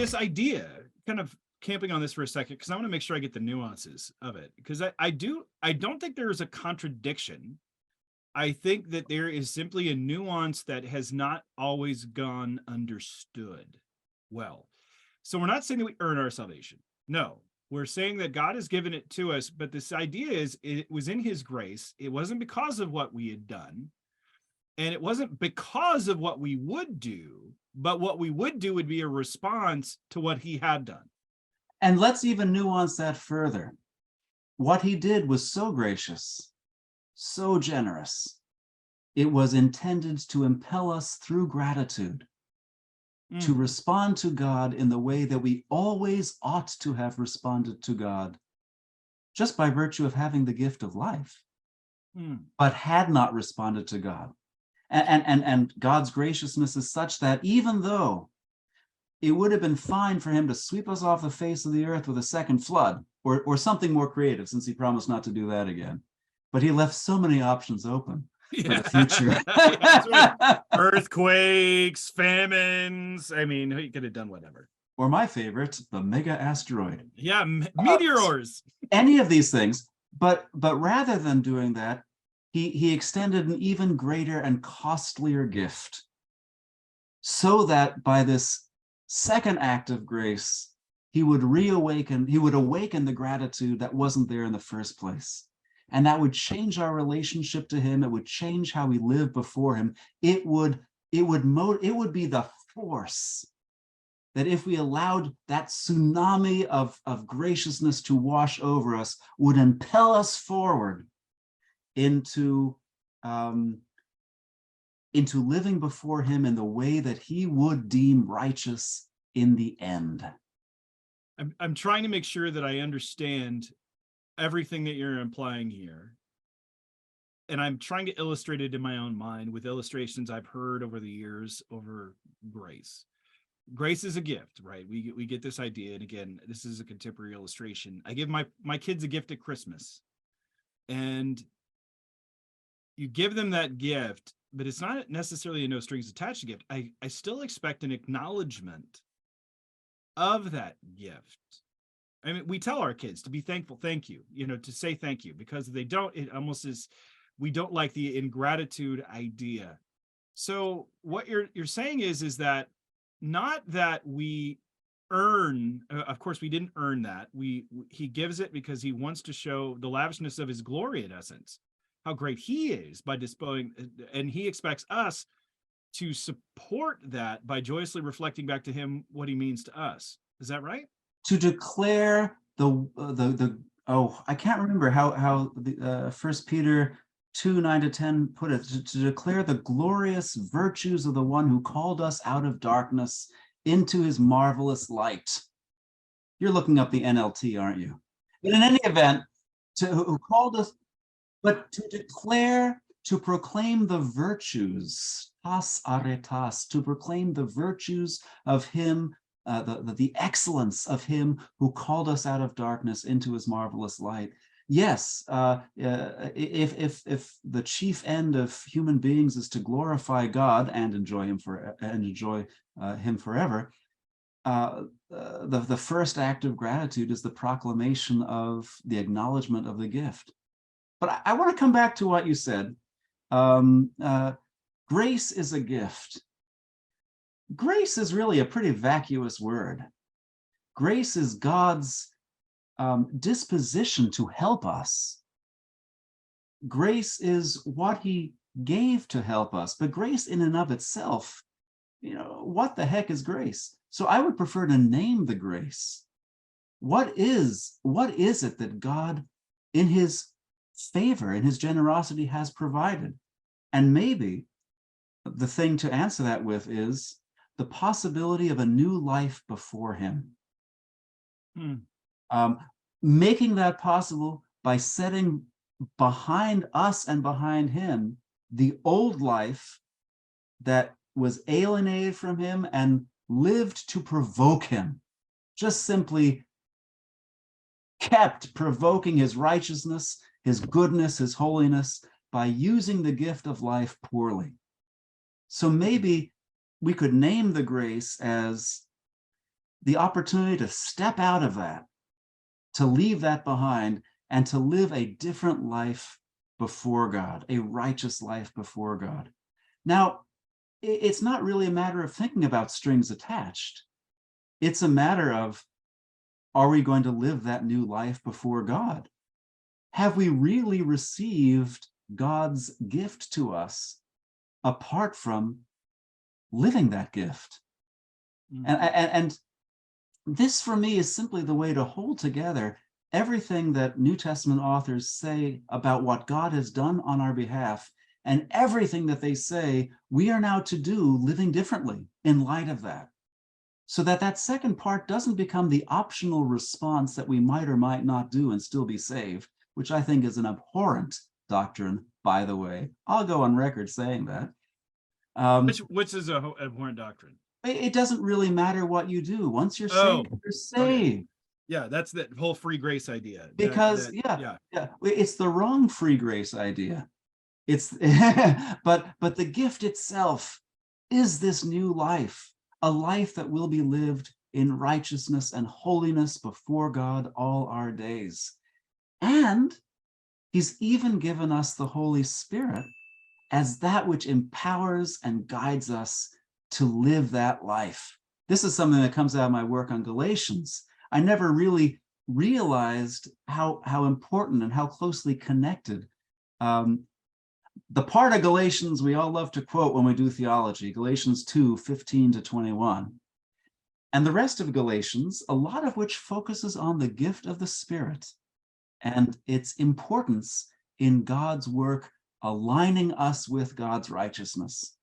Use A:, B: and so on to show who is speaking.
A: this idea, kind of camping on this for a second, because I want to make sure I get the nuances of it, because I don't think there is a contradiction. I think that there is simply a nuance that has not always gone understood well. So we're not saying that we earn our salvation. No, we're saying that God has given it to us, but this idea is it was in his grace. It wasn't because of what we had done, and it wasn't because of what we would do, but what we would do would be a response to what he had done.
B: And let's even nuance that further. What he did was so gracious, so generous. It was intended to impel us through gratitude to respond to God in the way that we always ought to have responded to God, just by virtue of having the gift of life, but had not responded to God. And God's graciousness is such that even though it would have been fine for him to sweep us off the face of the earth with a second flood, or something more creative, since he promised not to do that again, but he left so many options open for the future.
A: Right. Earthquakes, famines. I mean, he could have done whatever.
B: Or my favorite, the mega asteroid.
A: Yeah, meteors.
B: Any of these things. But rather than doing that, he extended an even greater and costlier gift, so that by this second act of grace, he would awaken the gratitude that wasn't there in the first place. And that would change our relationship to him. It would change how we live before him. It would be the force that, if we allowed that tsunami of graciousness to wash over us, would impel us forward into living before him in the way that he would deem righteous in the end.
A: I'm trying to make sure that I understand everything that you're implying here. And I'm trying to illustrate it in my own mind with illustrations I've heard over the years over grace. Grace is a gift, right? We get this idea. And again, this is a contemporary illustration. I give my kids a gift at Christmas, and you give them that gift, but it's not necessarily a no strings attached gift. I still expect an acknowledgement of that gift. I mean, we tell our kids to be thankful, thank you, to say thank you, because if they don't, it almost is, we don't like the ingratitude idea. So what you're saying is that not that we earn, of course we didn't earn that. He gives it because he wants to show the lavishness of his glory, in essence, how great he is by displaying, and he expects us to support that by joyously reflecting back to him what he means to us. Is that right?
B: To declare I can't remember how the 1 Peter 2:9-10 put it, to declare the glorious virtues of the one who called us out of darkness into his marvelous light. You're looking up the NLT, aren't you? But in any event, who called us, but to declare, to proclaim the virtues, tas aretas, to proclaim the virtues of him, the excellence of him who called us out of darkness into his marvelous light. Yes, if the chief end of human beings is to glorify God and enjoy him forever, the first act of gratitude is the proclamation of the acknowledgement of the gift. But I want to come back to what you said. Grace is a gift. Grace is really a pretty vacuous word. Grace is God's disposition to help us. Grace is what he gave to help us. But grace in and of itself, what the heck is grace? So I would prefer to name the grace. What is it that God, in his favor, in his generosity, has provided? And maybe the thing to answer that with is the possibility of a new life before him. Making that possible by setting behind us and behind him the old life that was alienated from him and lived to provoke him, just simply kept provoking his righteousness, his goodness, his holiness, by using the gift of life poorly. So maybe we could name the grace as the opportunity to step out of that, to leave that behind, and to live a different life before God, a righteous life before God. Now, it's not really a matter of thinking about strings attached. It's a matter of, are we going to live that new life before God? Have we really received God's gift to us apart from living that gift? And this, for me, is simply the way to hold together everything that New Testament authors say about what God has done on our behalf, and everything that they say we are now to do living differently in light of that. So that that second part doesn't become the optional response that we might or might not do and still be saved, which I think is an abhorrent doctrine, by the way. I'll go on record saying that.
A: Which is a abhorrent doctrine.
B: It doesn't really matter what you do. Once you're saved, you're saved.
A: Okay. Yeah, that's that whole free grace idea.
B: Because it's the wrong free grace idea. It's but the gift itself is this new life, a life that will be lived in righteousness and holiness before God all our days. And he's even given us the Holy Spirit as that which empowers and guides us to live that life. This is something that comes out of my work on Galatians. I never really realized how important and how closely connected the part of Galatians we all love to quote when we do theology, Galatians 2:15-21. And the rest of Galatians, a lot of which focuses on the gift of the Spirit and its importance in God's work aligning us with God's righteousness.